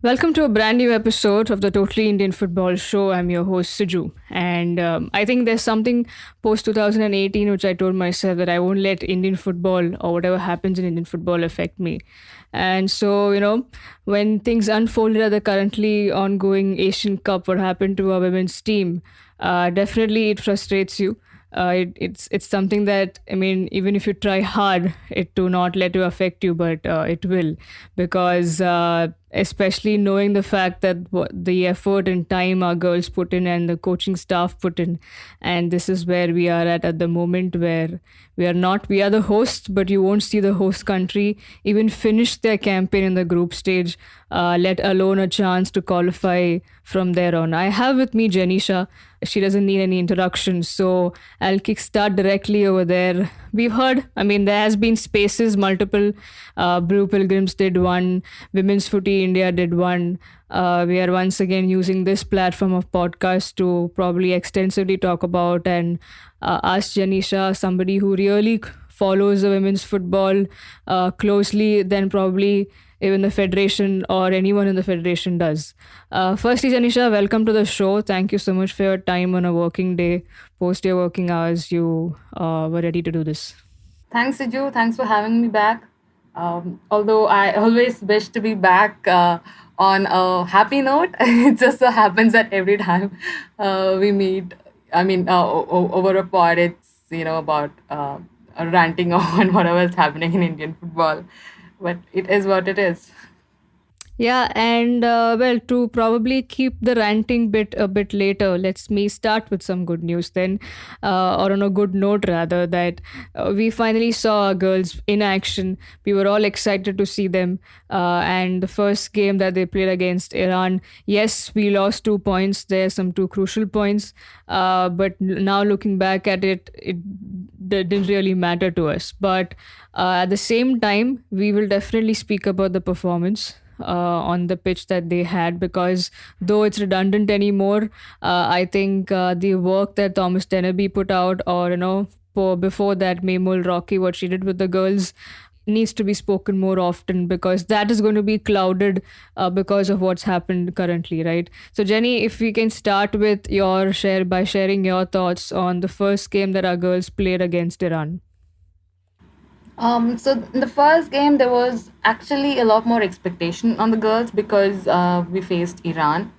Welcome to a brand new episode of the Totally Indian Football Show. I'm your host, Suju. And I think there's something post 2018 which I told myself that I won't let Indian football or whatever happens in Indian football affect me. And so, when things unfolded at the currently ongoing Asian Cup, what happened to our women's team, definitely it frustrates you. It's something that, I mean, even if you try hard, it to not let you affect you, but it will, because especially knowing the fact that the effort and time our girls put in and the coaching staff put in, and this is where we are at the moment, where we are the hosts, but you won't see the host country even finish their campaign in the group stage, let alone a chance to qualify from there on. I have with me Janisha. She doesn't need any introduction, so I'll kickstart directly over there. We've heard, I mean, there has been spaces, multiple. Blue Pilgrims did one, Women's Footy India did one. We are once again using this platform of podcast to probably extensively talk about and ask Janisha, somebody who really follows the women's football closely, then probably even the federation or anyone in the federation does. Firstly, Janisha, welcome to the show. Thank you so much for your time on a working day, post your working hours. You were ready to do this. Thanks, Siju. Thanks for having me back. Although I always wish to be back on a happy note, it just so happens that every time we meet, over a pod, it's about ranting on whatever is happening in Indian football. But it is what it is. Yeah, and well, to probably keep the ranting bit a bit later, let's me start with some good news then, or on a good note rather, that we finally saw our girls in action. We were all excited to see them, and the first game that they played against Iran, yes, we lost 2 points. There, some two crucial points, but now looking back at it, didn't really matter to us. But at the same time, we will definitely speak about the performance on the pitch that they had, because though it's redundant anymore, I think the work that Thomas Dennerby put out, or before that, Maymul Rocky, what she did with the girls, needs to be spoken more often, because that is going to be clouded because of what's happened currently, right? So Jenny, if we can start with your share by sharing your thoughts on the first game that our girls played against Iran. So in the first game, there was actually a lot more expectation on the girls because we faced Iran,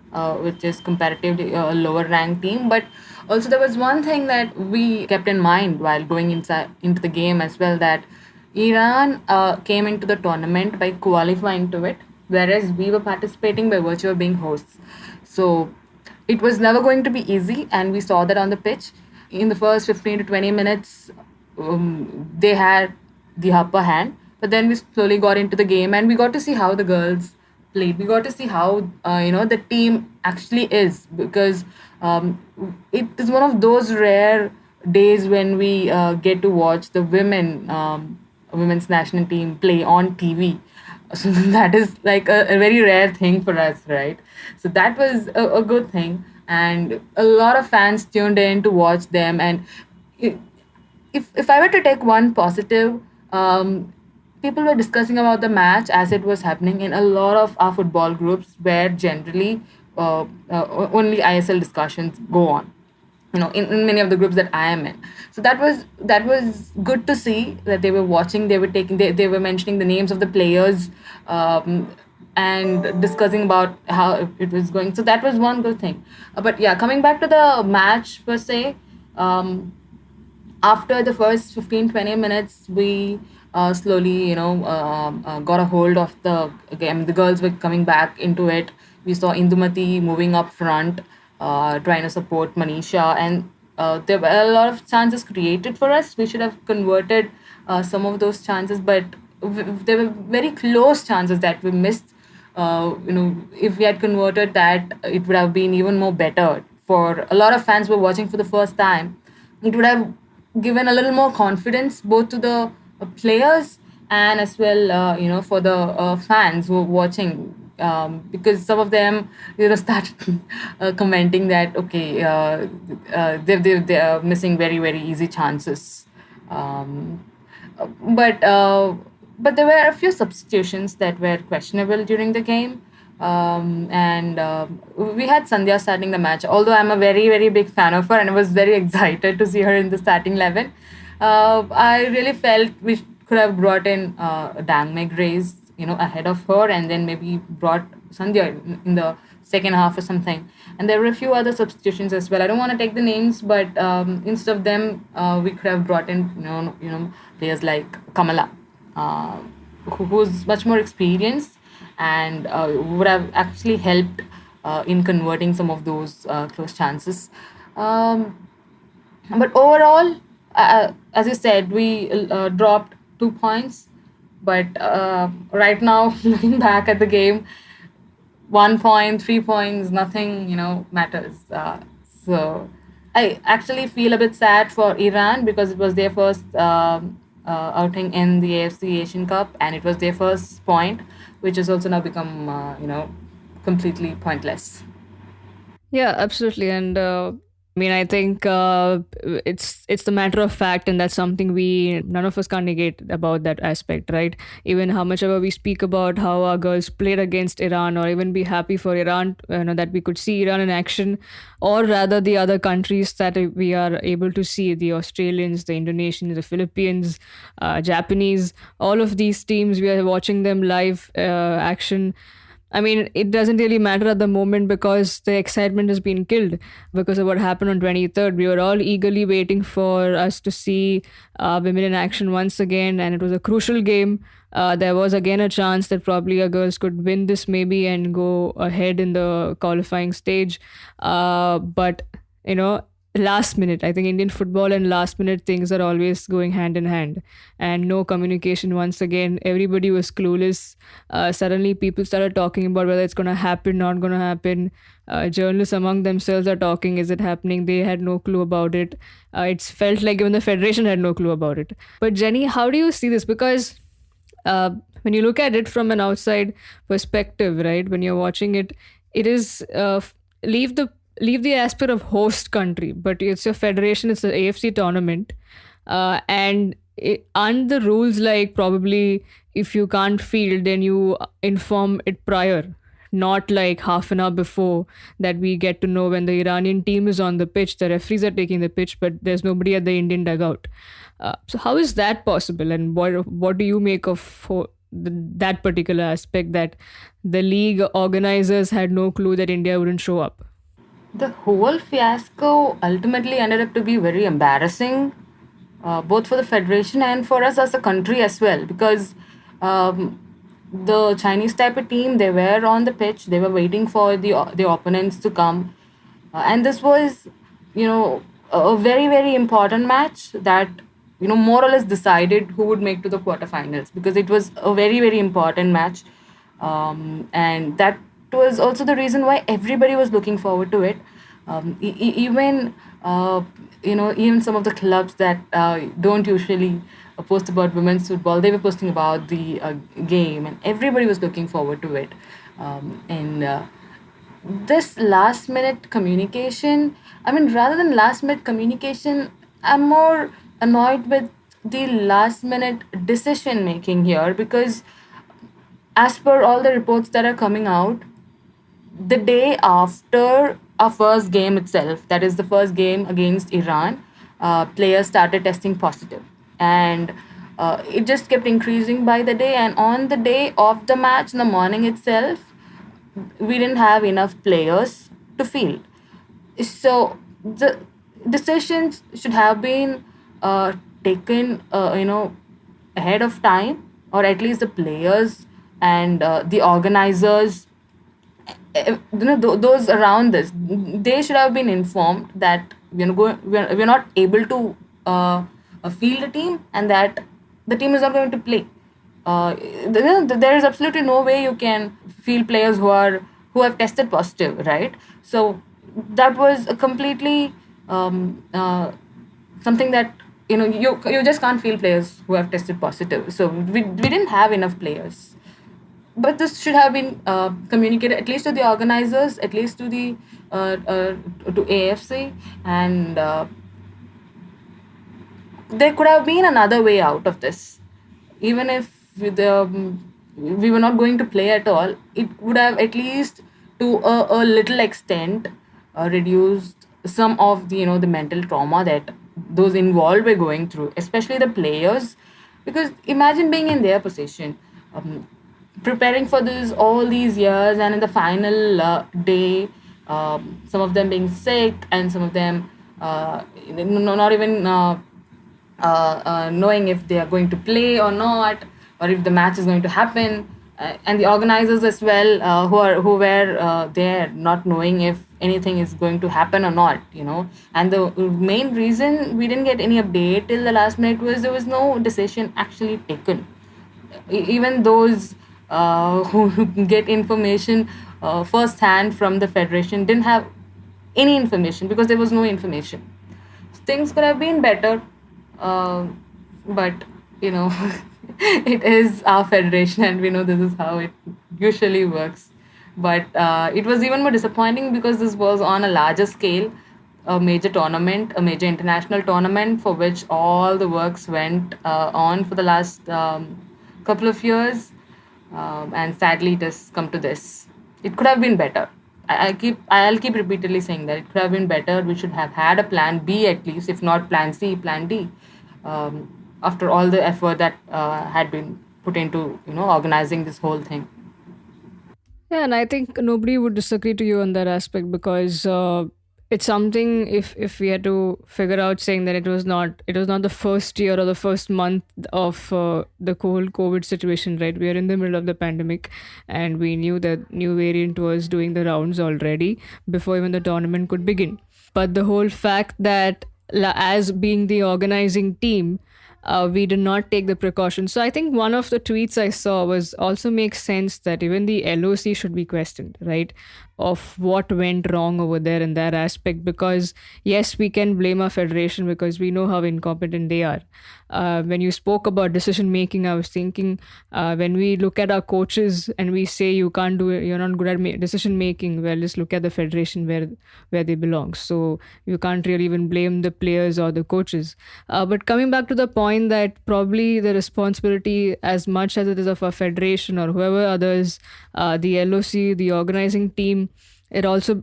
which is comparatively a lower ranked team. But also there was one thing that we kept in mind while going inside into the game as well, that Iran came into the tournament by qualifying to it, whereas we were participating by virtue of being hosts. So it was never going to be easy, and we saw that on the pitch. In the first 15 to 20 minutes, they had the upper hand, but then we slowly got into the game and we got to see how the girls played. We got to see how the team actually is, because it is one of those rare days when we get to watch the women's national team play on TV. So that is like a very rare thing for us, right? So that was a good thing, and a lot of fans tuned in to watch them. And it, if I were to take one positive, people were discussing about the match as it was happening in a lot of our football groups, where generally only ISL discussions go on. In many of the groups that I am in. So that was good to see that they were watching. They were mentioning the names of the players, and discussing about how it was going. So that was one good thing. But yeah, coming back to the match per se. After the first 15-20 minutes, we slowly got a hold of the game. The girls were coming back into it. We saw Indumati moving up front, trying to support Manisha, and there were a lot of chances created for us. We should have converted some of those chances, but there were very close chances that we missed. If we had converted that, it would have been even more better. For a lot of fans who were watching for the first time, it would have given a little more confidence both to the players and as well, for the fans who were watching. Because some of them, started commenting that okay, they are missing very very easy chances. Um, but uh, but there were a few substitutions that were questionable during the game. And we had Sandhya starting the match. Although I'm a very, very big fan of her and I was very excited to see her in the starting 11, I really felt we could have brought in Dang Meg Reyes, ahead of her, and then maybe brought Sandhya in the second half or something. And there were a few other substitutions as well. I don't want to take the names, but instead of them, we could have brought in players like Kamala, uh, who's much more experienced and would have actually helped in converting some of those close chances. Um, but overall, as you said, we dropped 2 points. But right now, looking back at the game, 1 point, 3 points, nothing, matters. So I actually feel a bit sad for Iran because it was their first outing in the AFC Asian Cup, and it was their first point, which has also now become, completely pointless. Yeah, absolutely. And I mean, I think it's the matter of fact, and that's something we none of us can negate about that aspect, right? Even how much ever we speak about how our girls played against Iran, or even be happy for Iran, that we could see Iran in action, or rather the other countries that we are able to see, the Australians, the Indonesians, the Philippines, Japanese, all of these teams, we are watching them live action. I mean, it doesn't really matter at the moment because the excitement has been killed because of what happened on 23rd. We were all eagerly waiting for us to see women in action once again, and it was a crucial game. There was again a chance that probably our girls could win this maybe and go ahead in the qualifying stage. But, you know, last minute, I think Indian football and last minute things are always going hand in hand, and no communication once again. Everybody was clueless. Suddenly people started talking about whether it's going to happen, not going to happen. Journalists among themselves are talking, is it happening? They had no clue about it. It's felt like even the federation had no clue about it. But Jenny, how do you see this? Because when you look at it from an outside perspective, right, when you're watching it, it is leave the leave the aspect of host country, but it's a federation, it's an AFC tournament, and the rules like probably if you can't field, then you inform it prior, not like half an hour before, that we get to know when the Iranian team is on the pitch, the referees are taking the pitch, but there's nobody at the Indian dugout. So how is that possible, and what do you make of that particular aspect, that the league organizers had no clue that India wouldn't show up? The whole fiasco ultimately ended up to be very embarrassing, both for the federation and for us as a country as well, because um, the Chinese type of team, they were on the pitch, they were waiting for the opponents to come, and this was, a very, very important match that, more or less decided who would make to the quarterfinals, because it was a very, very important match. And that was also the reason why everybody was looking forward to it. Even even some of the clubs that don't usually post about women's football, they were posting about the game, and everybody was looking forward to it. And This last minute communication, I mean, rather than last minute communication, I'm more annoyed with the last minute decision making here, because as per all the reports that are coming out, the day after our first game itself, that is the first game against Iran, players started testing positive, and it just kept increasing by the day. And on the day of the match, in the morning itself, we didn't have enough players to field. So the decisions should have been taken, ahead of time, or at least the players and the organizers, those around this, they should have been informed that we're not able to field a team, and that the team is not going to play. There is absolutely no way you can field players who have tested positive, right? So that was a completely something that, you just can't field players who have tested positive. So we didn't have enough players, but this should have been communicated at least to the organizers, at least to the to AFC, and there could have been another way out of this. Even if we were not going to play at all, it would have at least to a little extent reduced some of the the mental trauma that those involved were going through, especially the players. Because imagine being in their position, preparing for this all these years, and in the final day, some of them being sick, and some of them not even knowing if they are going to play or not, or if the match is going to happen, and the organizers as well, who were there, not knowing if anything is going to happen or not. And the main reason we didn't get any update till the last minute was there was no decision actually taken. Even those who get information firsthand from the federation didn't have any information, because there was no information. Things could have been better, uh, but you know it is our federation, and we know this is how it usually works. But it was even more disappointing because this was on a larger scale, a major tournament, a major international tournament, for which all the works went on for the last couple of years, and sadly it has come to this. It could have been better. I'll keep repeatedly saying that it could have been better. We should have had a plan B at least, if not plan C, plan D. After all the effort that had been put into organizing this whole thing. Yeah, and I think nobody would disagree to you on that aspect because it's something. If we had to figure out saying that it was not the first year or the first month of the whole COVID situation, right? We are in the middle of the pandemic, and we knew that new variant was doing the rounds already before even the tournament could begin. But the whole fact that as being the organizing team, we did not take the precautions. So I think one of the tweets I saw was also makes sense that even the LOC should be questioned, right? Of what went wrong over there in that aspect. Because yes, we can blame our federation because we know how incompetent they are. When you spoke about decision making, I was thinking when we look at our coaches and we say you can't do it, you're not good at decision making. Well, just look at the federation where they belong. So you can't really even blame the players or the coaches. But coming back to the point that probably the responsibility, as much as it is of a federation or whoever others, the LOC, the organizing team, it also,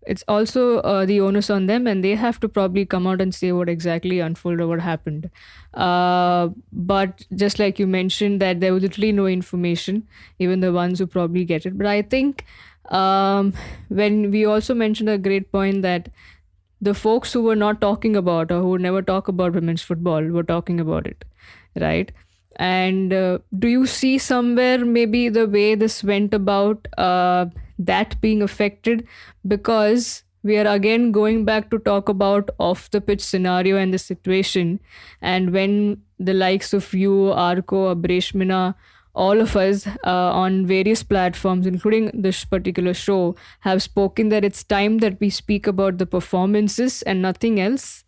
it's also the onus on them, and they have to probably come out and say what exactly unfolded, what happened. But just like you mentioned, that there was literally no information, even the ones who probably get it. But I think when we also mentioned a great point that the folks who were not talking about or who would never talk about women's football were talking about it, right? And do you see somewhere maybe the way this went about that being affected? Because we are again going back to talk about off the pitch scenario and the situation. And when the likes of you, Arco, Abreshmina, all of us on various platforms, including this particular show, have spoken that it's time that we speak about the performances and nothing else.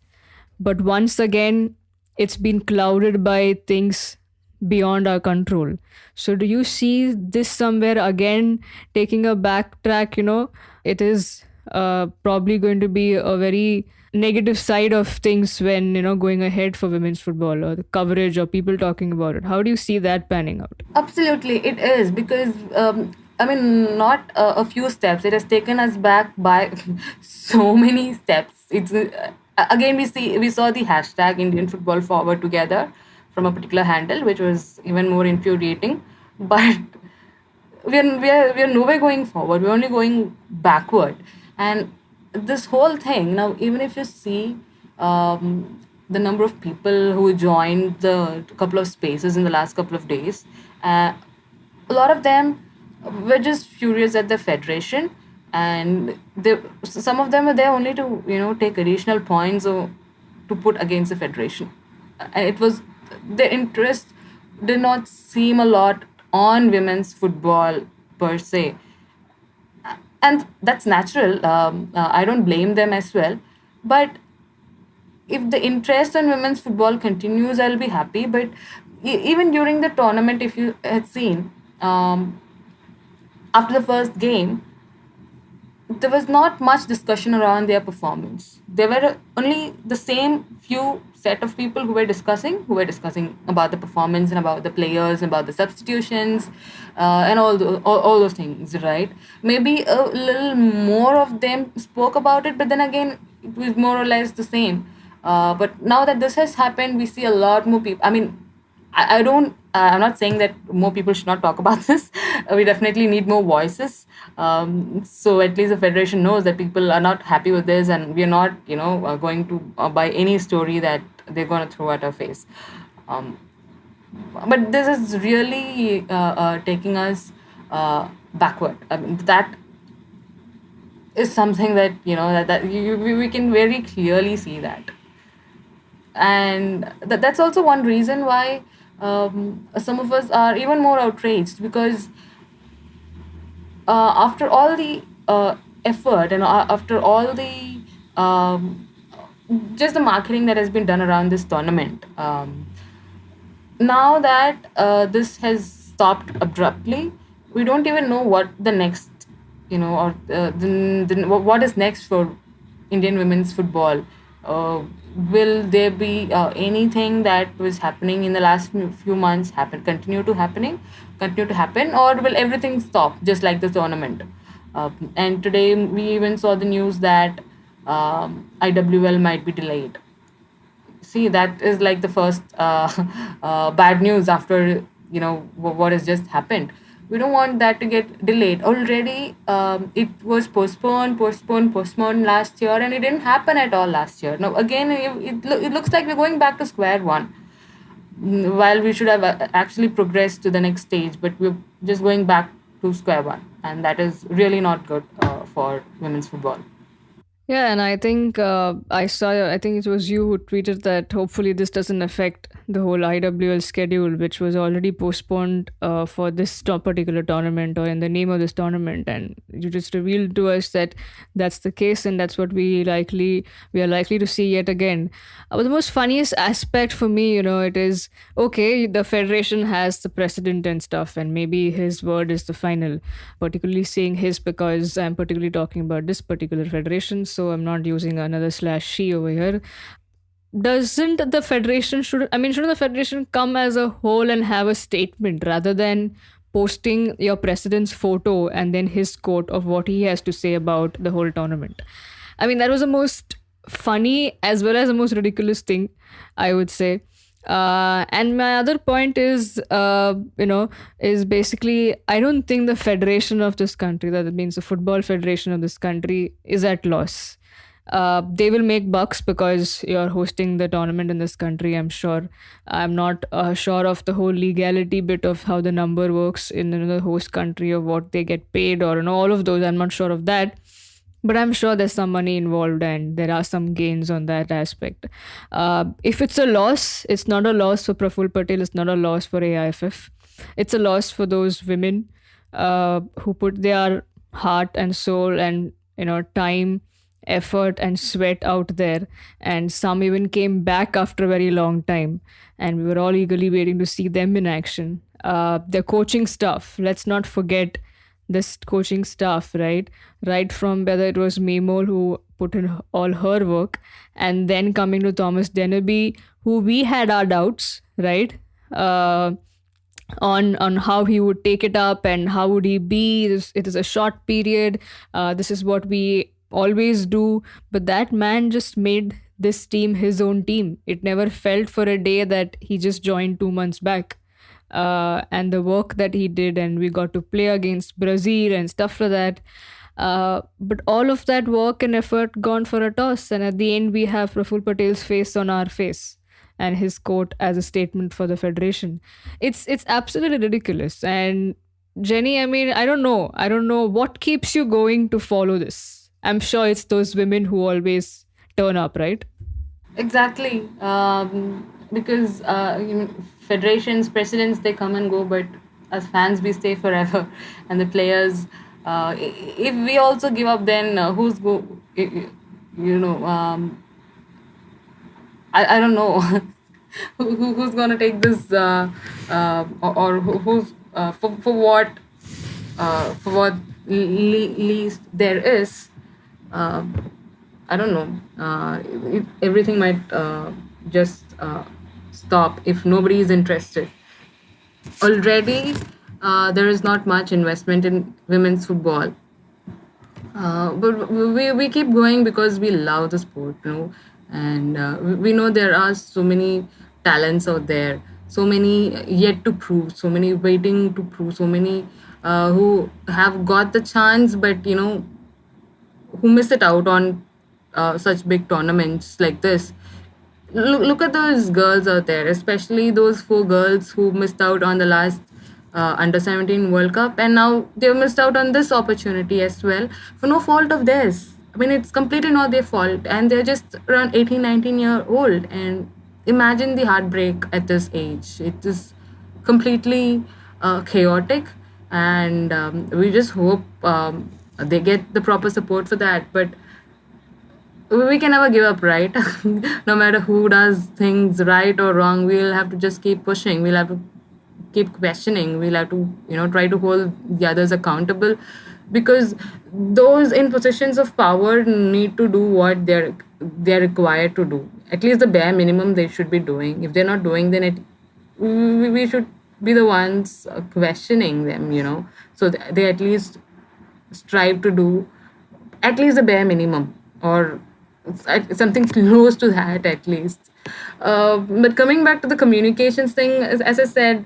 But once again, it's been clouded by things beyond our control. So, do you see this somewhere again taking a backtrack? It is probably going to be a very negative side of things when going ahead for women's football or the coverage or people talking about it. How do you see that panning out? Absolutely, it is, because I mean, not a few steps. It has taken us back by so many steps. It's again we saw the hashtag Indian Football Forward together from a particular handle, which was even more infuriating. But we are nowhere going forward. We're only going backward. And this whole thing now, even if you see the number of people who joined the couple of spaces in the last couple of days, uh, a lot of them were just furious at the federation, and some of them were there only to take additional points or to put against the federation. And it was, their interest did not seem a lot on women's football per se, and that's natural. I don't blame them as well, but if the interest on women's football continues, I'll be happy. But even during the tournament, if you had seen, after the first game, there was not much discussion around their performance. There were only the same few set of people who were discussing about the performance and about the players, about the substitutions, and all those things, right? Maybe a little more of them spoke about it, but then again, it was more or less the same. But now that this has happened, we see a lot more people. I mean, I don't. I'm not saying that more people should not talk about this. We definitely need more voices. So at least the federation knows that people are not happy with this, and we are not, going to buy any story that they're going to throw at our face. Um, but this is really taking us backward. I mean, that is something that we can very clearly see that, and that's also one reason why some of us are even more outraged, because after all the effort and after all the just the marketing that has been done around this tournament, now that this has stopped abruptly, we don't even know what the next, or what is next for Indian women's football. Uh, will there be anything that was happening in the last few months continue to happen, or will everything stop just like the tournament? And today we even saw the news that IWL might be delayed. See, that is like the first bad news after what has just happened. We don't want that to get delayed. Already it was postponed last year, and it didn't happen at all last year. Now again, it looks like we're going back to square one. While we should have actually progressed to the next stage, but we're just going back to square one, and that is really not good for women's football. Yeah, and I think I think it was you who tweeted that hopefully this doesn't affect the whole IWL schedule, which was already postponed for this particular tournament or in the name of this tournament. And you just revealed to us that that's the case, and that's what we are likely to see yet again. But the most funniest aspect for me, it is okay, the federation has the precedent and stuff, and maybe his word is the final. Particularly saying his because I'm particularly talking about this particular federation, so I'm not using another slash she over here. Doesn't the federation shouldn't the federation come as a whole and have a statement rather than posting your president's photo and then his quote of what he has to say about the whole tournament? I mean, that was the most funny as well as the most ridiculous thing, I would say. And my other point is basically, I don't think the federation of this country, that means the football federation of this country, is at loss. They will make bucks because you're hosting the tournament in this country, I'm sure. I'm not sure of the whole legality bit of how the number works in the host country, of what they get paid, or all of those. I'm not sure of that, but I'm sure there's some money involved and there are some gains on that aspect. If it's a loss, it's not a loss for Praful Patel, it's not a loss for AIFF. It's a loss for those women who put their heart and soul and time, effort and sweat out there, and some even came back after a very long time, and we were all eagerly waiting to see them in action. The coaching staff, let's not forget this coaching staff, right from whether it was Memol who put in all her work, and then coming to Thomas Dennerby, who we had our doubts, right, on how he would take it up and how would he be. It is a short period, this is what we always do, but that man just made this team his own team. It never felt for a day that he just joined 2 months back. And the work that he did, and we got to play against Brazil and stuff like that. But all of that work and effort gone for a toss, and at the end we have Praful Patel's face on our face and his quote as a statement for the federation. It's absolutely ridiculous. And Jenny, I mean, I don't know what keeps you going to follow this. I'm sure it's those women who always turn up, right? Exactly. Because federations, presidents, they come and go, but as fans, we stay forever. And the players, if we also give up, then who's go? You know, I don't know who's gonna take this, or who's for what least there is, uh, I don't know, everything might just stop if nobody is interested. Already, there is not much investment in women's football. But we keep going because we love the sport, and we know there are so many talents out there, so many yet to prove, so many waiting to prove, so many who have got the chance, but who miss it out on such big tournaments like this. Look at those girls out there, especially those four girls who missed out on the last under 17 World Cup, and now they've missed out on this opportunity as well for no fault of theirs. I mean, it's completely not their fault, and they're just around 18, 19-year old. And imagine the heartbreak at this age. It is completely chaotic, and we just hope they get the proper support for that. But we can never give up, right? No matter who does things right or wrong, we'll have to just keep pushing. We'll have to keep questioning. We'll have to, try to hold the others accountable, because those in positions of power need to do what they're required to do. At least the bare minimum they should be doing. If they're not doing, then we should be the ones questioning them. So they at least strive to do at least the bare minimum, or something close to that at least. But coming back to the communications thing, as I said,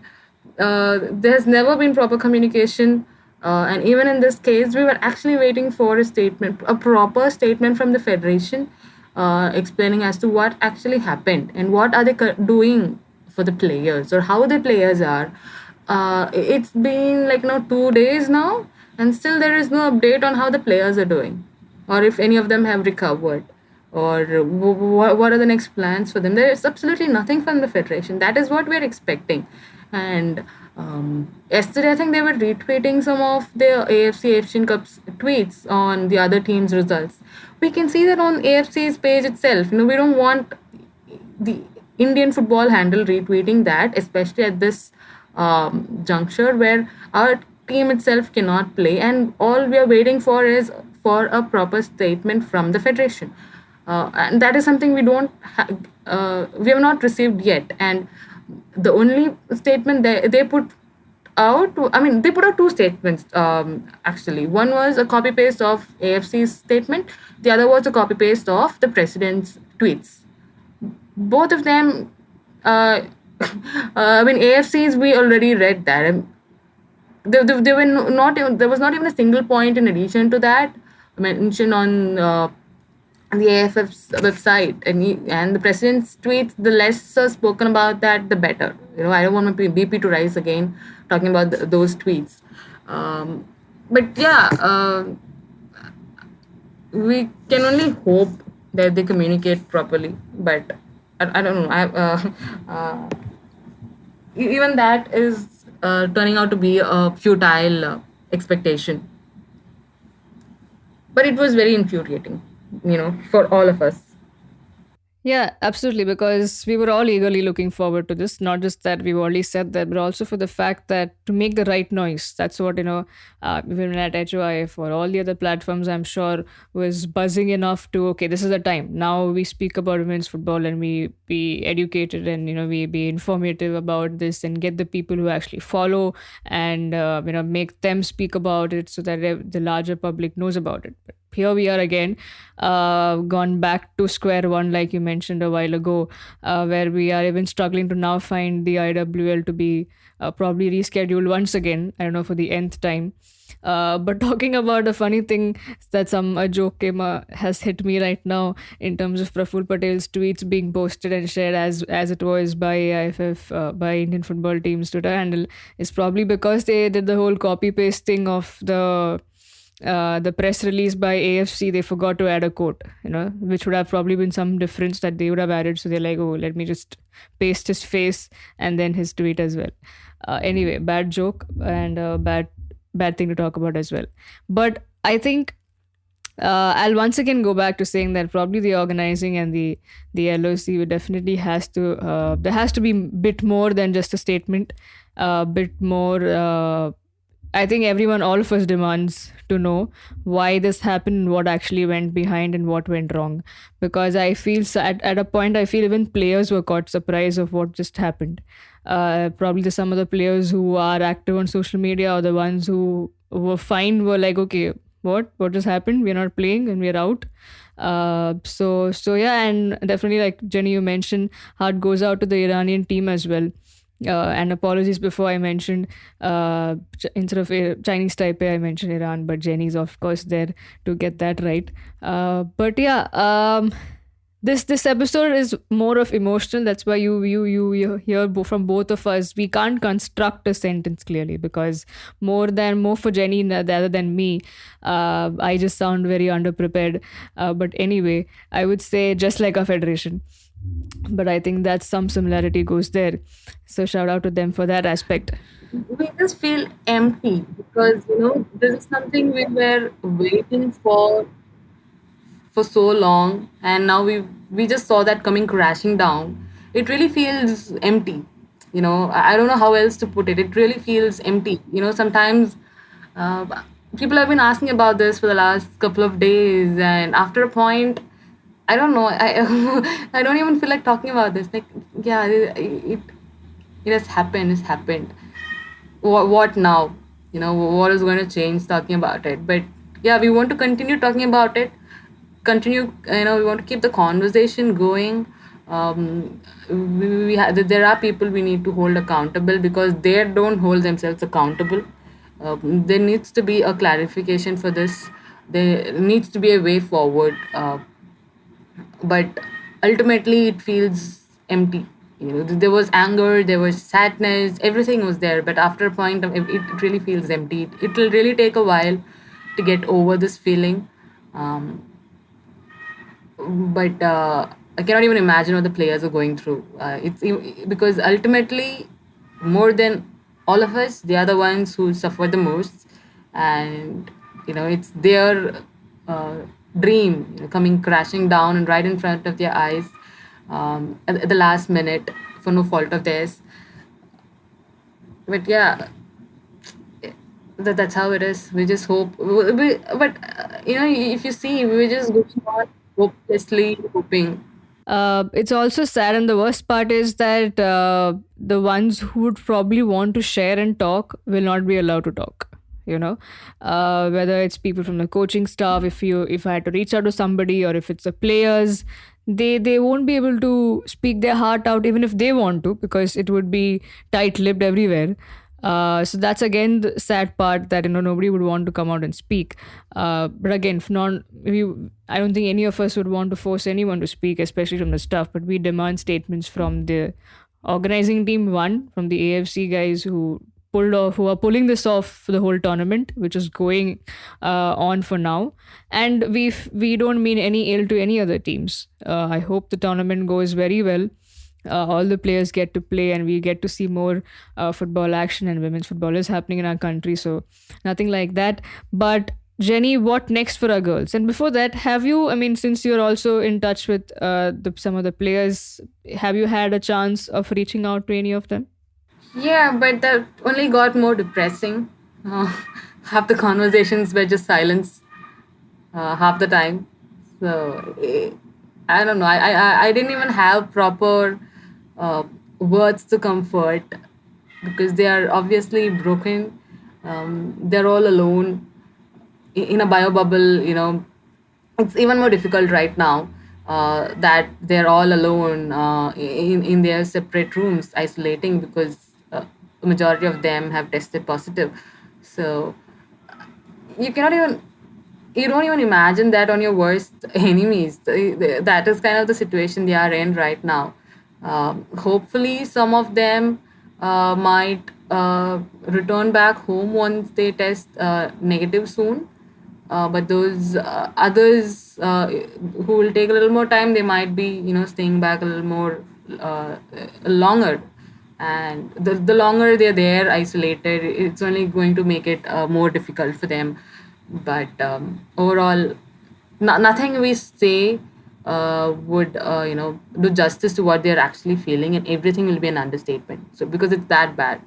there's never been proper communication. And even in this case, we were actually waiting for a proper statement from the federation, explaining as to what actually happened and what are they doing for the players, or how the players are. It's been like 2 days now, and still there is no update on how the players are doing, or if any of them have recovered, or what are the next plans for them. There is absolutely nothing from the federation. That is what we're expecting. And yesterday, I think they were retweeting some of the AFC Asian Cup's tweets on the other team's results. We can see that on AFC's page itself. We don't want the Indian football handle retweeting that, especially at this juncture where our team itself cannot play, and all we are waiting for is for a proper statement from the federation. And that is something we have not received yet. And the only statement they put out, I mean, they put out two statements, actually. One was a copy paste of AFC's statement, the other was a copy paste of the president's tweets. Both of them, I mean, AFC's, we already read that. They were not even, there was not even a single point in addition to that mentioned on the AFF's website, and the president's tweets. The less spoken about that, the better. I don't want my BP to rise again talking about those tweets. But yeah, we can only hope that they communicate properly. But I don't know. Even that is turning out to be a futile expectation. But it was very infuriating, for all of us. Yeah, absolutely. Because we were all eagerly looking forward to this. Not just that we've already said that, but also for the fact that to make the right noise. That's what, even at HOIF or all the other platforms, I'm sure was buzzing enough to, okay, this is the time. Now we speak about women's football and we be educated, and, we be informative about this and get the people who actually follow and, make them speak about it so that the larger public knows about it. But here we are again, gone back to square one, like you mentioned a while ago, where we are even struggling to now find the IWL to be probably rescheduled once again. I don't know, for the nth time. But talking about a funny thing, that a joke has hit me right now in terms of Praful Patel's tweets being posted and shared as it was by IFF, by Indian football team's Twitter handle, is probably because they did the whole copy paste thing of the press release by AFC. They forgot to add a quote, which would have probably been some difference that they would have added. So they're like, oh, let me just paste his face and then his tweet as well. Anyway, bad joke and bad thing to talk about as well. But I think I'll once again go back to saying that probably the organizing and the LOC definitely has to there has to be a bit more than just a statement, a bit more I think everyone, all of us, demands to know why this happened, what actually went behind, and what went wrong. Because I feel at a point, I feel even players were caught surprise of what just happened. Probably some of the players who are active on social media or the ones who were fined were like, okay, what just happened? We're not playing and we're out. So yeah, and definitely like Jenny, you mentioned, heart goes out to the Iranian team as well. And apologies before I mentioned instead of Chinese Taipei, I mentioned Iran, but Jenny's of course there to get that right. But yeah, this episode is more of emotional. That's why you hear from both of us. We can't construct a sentence clearly because more for Jenny rather than me. I just sound very underprepared. But anyway, I would say just like a federation, but I think that some similarity goes there. So shout out to them for that aspect. We just feel empty because this is something we were waiting for so long, and now we just saw that coming crashing down. It really feels empty. I don't know how else to put it. It really feels empty. Sometimes uh, people have been asking about this for the last couple of days, and after a point, I don't know. I don't even feel like talking about this. Like, yeah, it has happened. It's happened. What now? What is going to change talking about it? But yeah, we want to continue talking about it. Continue. We want to keep the conversation going. There are people we need to hold accountable because they don't hold themselves accountable. There needs to be a clarification for this. There needs to be a way forward. But ultimately it feels empty. There was anger, there was sadness, everything was there, but after a point it really feels empty. It will really take a while to get over this feeling. um, but I cannot even imagine what the players are going through. Because ultimately, more than all of us, they are the ones who suffer the most, and it's their uh, dream coming crashing down and right in front of their eyes, at the last minute for no fault of theirs. But yeah, that's how it is. We just hope, but if you see, we're just going on hopelessly hoping. It's also sad, and the worst part is that the ones who would probably want to share and talk will not be allowed to talk. You know, whether it's people from the coaching staff, if I had to reach out to somebody, or if it's the players, they won't be able to speak their heart out even if they want to because it would be tight-lipped everywhere. So that's again the sad part that nobody would want to come out and speak. But again, if not, I don't think any of us would want to force anyone to speak, especially from the staff. But we demand statements from the organizing team, one from the AFC guys who are pulling this off for the whole tournament, which is going on for now. And we don't mean any ill to any other teams. I hope the tournament goes very well. All the players get to play and we get to see more football action, and women's football is happening in our country, so nothing like that. But Jenny, what next for our girls? And before that, have you, I mean, since you're also in touch with some of the players, have you had a chance of reaching out to any of them? Yeah, but that only got more depressing. Uh, half the conversations were just silence, half the time. So I don't know. I didn't even have proper uh, words to comfort because they are obviously broken. They're all alone in a bio bubble. It's even more difficult right now that they're all alone in their separate rooms, isolating because the majority of them have tested positive. So you cannot even you don't even imagine that on your worst enemies. That is kind of the situation they are in right now. Hopefully, some of them might return back home once they test negative soon. But those others who will take a little more time, they might be staying back a little more longer. And the longer they're there isolated, it's only going to make it more difficult for them. But overall, nothing we say would do justice to what they're actually feeling, and everything will be an understatement. So because it's that bad.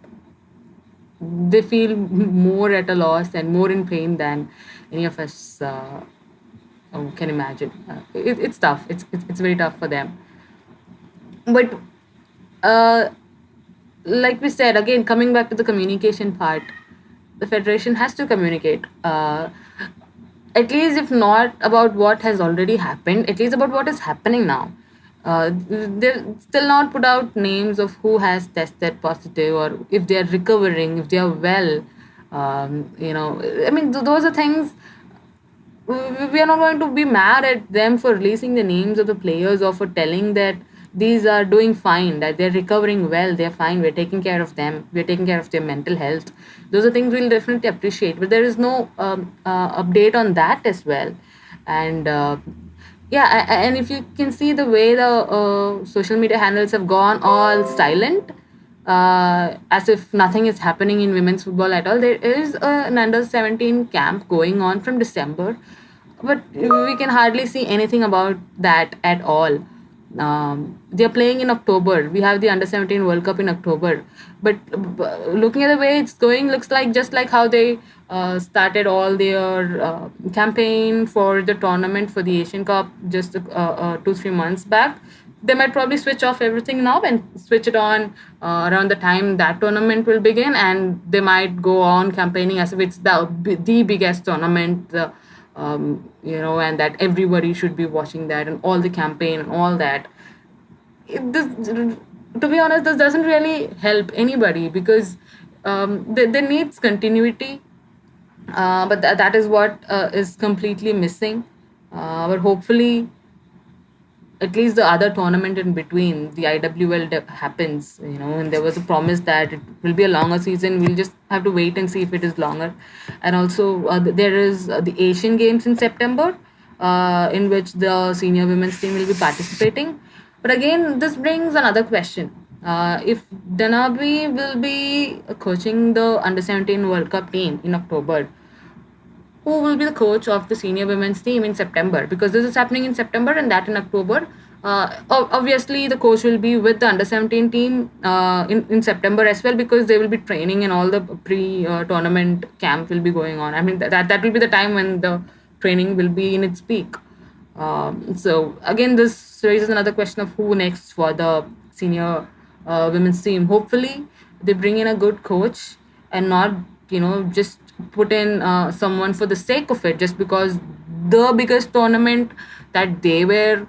they feel more at a loss and more in pain than any of us can imagine. It's tough. It's very tough for them. But uh, like we said, again, coming back to the communication part, the federation has to communicate. At least, if not about what has already happened, at least about what is happening now. They're still not put out names of who has tested positive or if they are recovering, if they are well. I mean, those are things we are not going to be mad at them for releasing the names of the players or for telling that these are doing fine, that they're recovering well, they're fine, we're taking care of them, we're taking care of their mental health. Those are things we'll definitely appreciate, but there is no update on that as well. And yeah, and if you can see the way the social media handles have gone all silent, as if nothing is happening in women's football at all. There is an under 17 camp going on from December, but we can hardly see anything about that at all. They are playing in October. We have the under 17 World Cup in October, but looking at the way it's going, looks like just like how they started all their campaign for the tournament for the Asian Cup just 2-3 months back. They might probably switch off everything now and switch it on around the time that tournament will begin, and they might go on campaigning as if it's the biggest tournament, and that everybody should be watching that and all the campaign and all that. To be honest, this doesn't really help anybody because there needs continuity, but that is what is completely missing. But hopefully, at least the other tournament in between, the IWL happens, and there was a promise that it will be a longer season. We'll just have to wait and see if it is longer. And also, there is the Asian Games in September, in which the senior women's team will be participating. But again, this brings another question. If Danabi will be coaching the under 17 World Cup team in October, who will be the coach of the senior women's team in September? Because this is happening in September and that in October. Obviously, the coach will be with the under 17 team in September as well because they will be training and all the pre tournament camp will be going on. I mean, that will be the time when the training will be in its peak. So, again, this raises another question of who next for the senior women's team. Hopefully, they bring in a good coach and not just put in someone for the sake of it, just because the biggest tournament that they were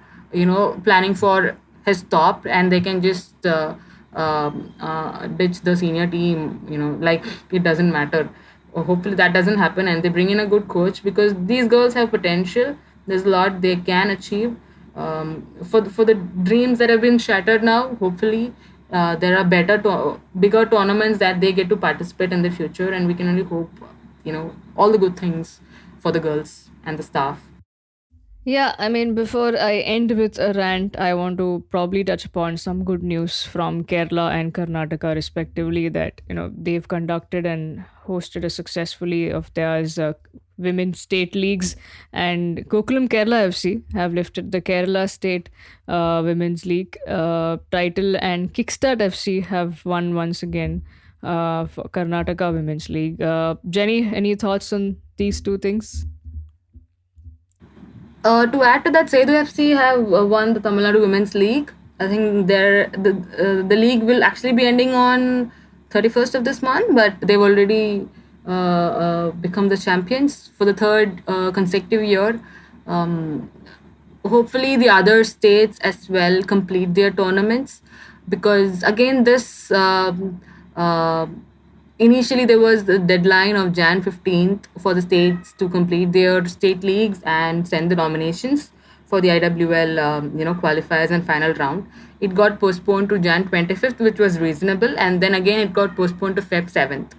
planning for has stopped and they can just ditch the senior team, like it doesn't matter. Hopefully that doesn't happen and they bring in a good coach because these girls have potential. There's a lot they can achieve. For the dreams that have been shattered now, hopefully there are bigger tournaments that they get to participate in the future, and we can only hope all the good things for the girls and the staff. Yeah, I mean, before I end with a rant, I want to probably touch upon some good news from Kerala and Karnataka, respectively, that they've conducted and hosted a successfully of theirs women's state leagues, and Gokulam Kerala FC have lifted the Kerala State Women's League title, and Kickstart FC have won once again for Karnataka Women's League. Jenny, any thoughts on these two things? To add to that, Sedu FC have won the Tamil Nadu Women's League. I think the league will actually be ending on 31st of this month, but they've already become the champions for the third consecutive year. Um, Hopefully, the other states as well complete their tournaments because again, this initially there was the deadline of Jan 15th for the states to complete their state leagues and send the nominations for the IWL qualifiers and final round. It got postponed to Jan 25th, which was reasonable, and then again it got postponed to Feb 7th.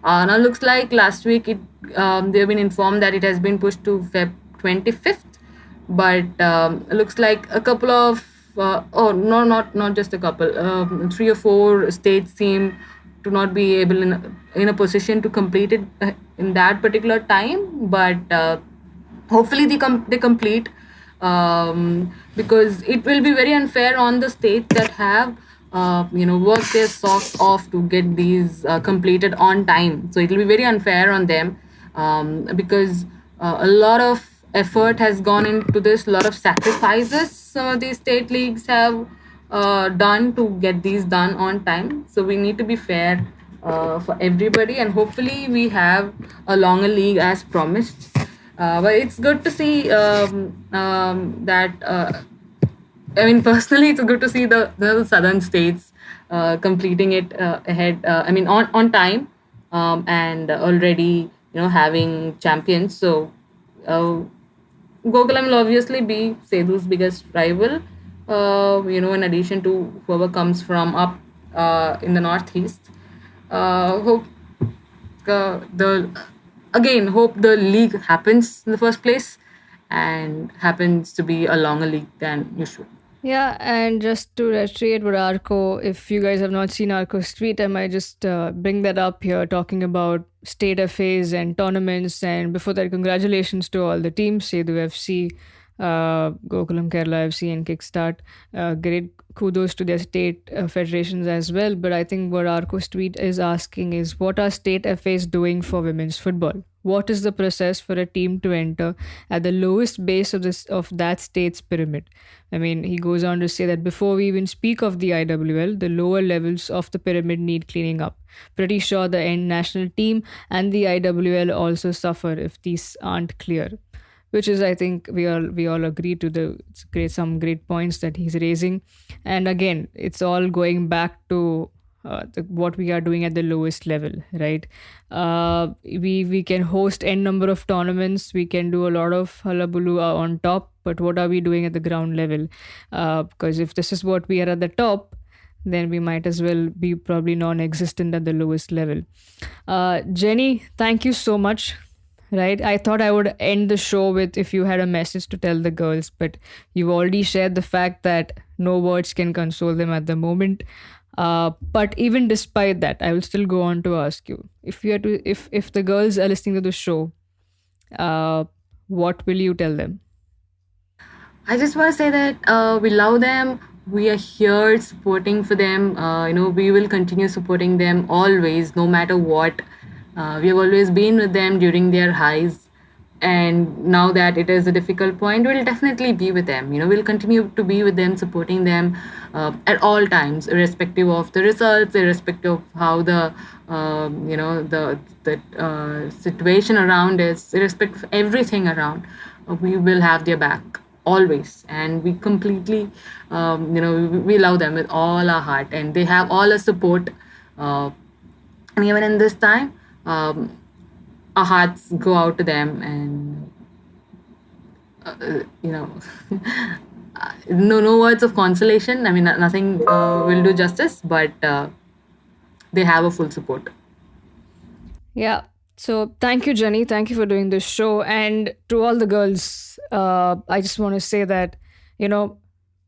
Now looks like last week they've been informed that it has been pushed to Feb 25th, but looks like a couple of oh no, not just a couple, 3 or 4 states seem to not be able in a position to complete it in that particular time, but hopefully they complete, because it will be very unfair on the states that have work their socks off to get these completed on time. So it will be very unfair on them, because a lot of effort has gone into this, a lot of sacrifices some of these state leagues have done to get these done on time. So we need to be fair for everybody, and hopefully we have a longer league as promised. But it's good to see that. I mean, personally, it's good to see the southern states completing it ahead. I mean, on time, and already having champions. So uh, Gokulam will obviously be Sedu's biggest rival. In addition to whoever comes from up in the northeast. Hope the again hope the league happens in the first place and happens to be a longer league than usual. Yeah, and just to reiterate with Arco, if you guys have not seen Arco's tweet, I might just bring that up here, talking about state FAs and tournaments. And before that, congratulations to all the teams, Sedu FC, Gokulam Kerala FC, and Kickstart. Great kudos to their state federations as well. But I think what Arco's tweet is asking is, what are state FAs doing for women's football? What is the process for a team to enter at the lowest base of that state's pyramid? I mean, he goes on to say that before we even speak of the IWL, the lower levels of the pyramid need cleaning up. Pretty sure the end national team and the IWL also suffer if these aren't clear. Which is, I think, we all agree to some great points that he's raising, and again, it's all going back to what we are doing at the lowest level, right? We can host n number of tournaments, we can do a lot of hullabaloo on top, but what are we doing at the ground level? Because if this is what we are at the top, then we might as well be probably non-existent at the lowest level. Jenny, thank you so much. Right, I thought I would end the show with if you had a message to tell the girls, but you've already shared the fact that no words can console them at the moment. But even despite that, I will still go on to ask you, if you had to, if the girls are listening to the show, what will you tell them? I just want to say that we love them. We are here supporting for them. We will continue supporting them always, no matter what. We have always been with them during their highs. And now that it is a difficult point, we'll definitely be with them. We'll continue to be with them, supporting them at all times, irrespective of the results, irrespective of how the situation around is, irrespective of everything around. We will have their back always, and we completely, we love them with all our heart, and they have all our support. And even in this time, our hearts go out to them, and you know no words of consolation. I mean, nothing will do justice, but they have a full support. Yeah. So thank you, Jenny. Thank you for doing this show. And to all the girls, I just want to say that, you know,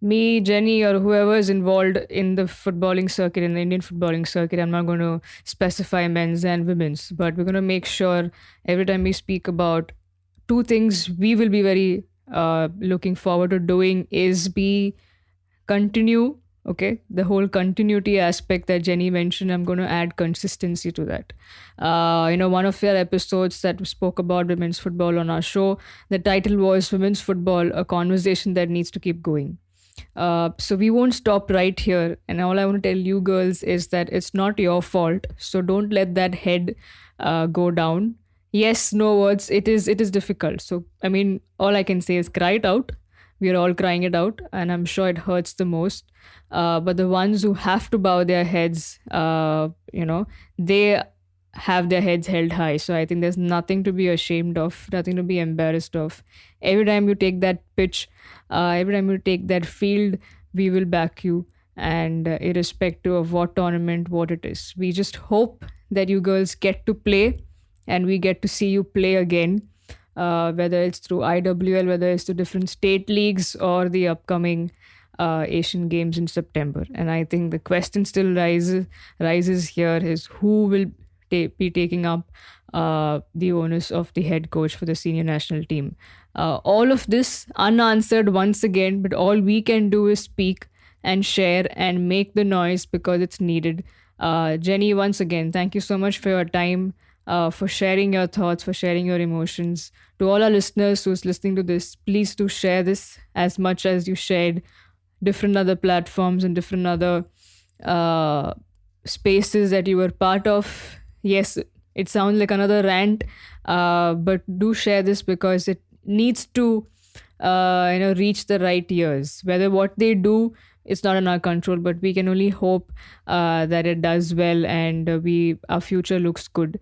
me, Jenny, or whoever is involved in the footballing circuit, in the Indian footballing circuit, I'm not going to specify men's and women's, but we're going to make sure every time we speak about two things we will be very looking forward to doing is be continue. Okay, the whole continuity aspect that Jenny mentioned, I'm going to add consistency to that. One of your episodes that spoke about women's football on our show, the title was Women's Football, a conversation that needs to keep going. So we won't stop right here. And all I want to tell you girls is that it's not your fault. So don't let that head go down. Yes, no words. It is difficult. So I mean, all I can say is cry it out. We are all crying it out, and I'm sure it hurts the most. But the ones who have to bow their heads, they have their heads held high. So I think there's nothing to be ashamed of, nothing to be embarrassed of. Every time you take that pitch, every time you take that field, we will back you. And irrespective of what tournament, what it is, we just hope that you girls get to play and we get to see you play again, whether it's through IWL, whether it's through different state leagues or the upcoming Asian Games in September. And I think the question still rises here is who will be taking up the onus of the head coach for the senior national team. All of this unanswered once again, but all we can do is speak and share and make the noise because it's needed. Jenny, once again, thank you so much for your time, for sharing your thoughts, for sharing your emotions. To all our listeners who's listening to this, please do share this as much as you shared different other platforms and different other uh, spaces that you were part of. Yes, it sounds like another rant, but do share this because it needs to, reach the right ears. Whether what they do, it's not in our control, but we can only hope that it does well and our future looks good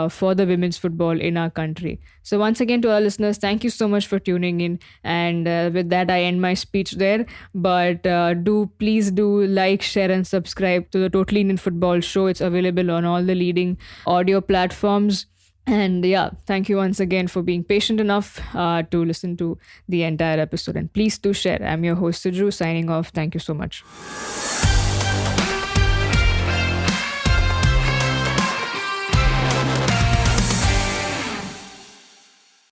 for the women's football in our country. So once again, to our listeners, thank you so much for tuning in. And with that, I end my speech there. But do please do like, share, and subscribe to the Totally Indian Football Show. It's available on all the leading audio platforms. And yeah, thank you once again for being patient enough to listen to the entire episode. And please do share. I'm your host, Suju, signing off. Thank you so much.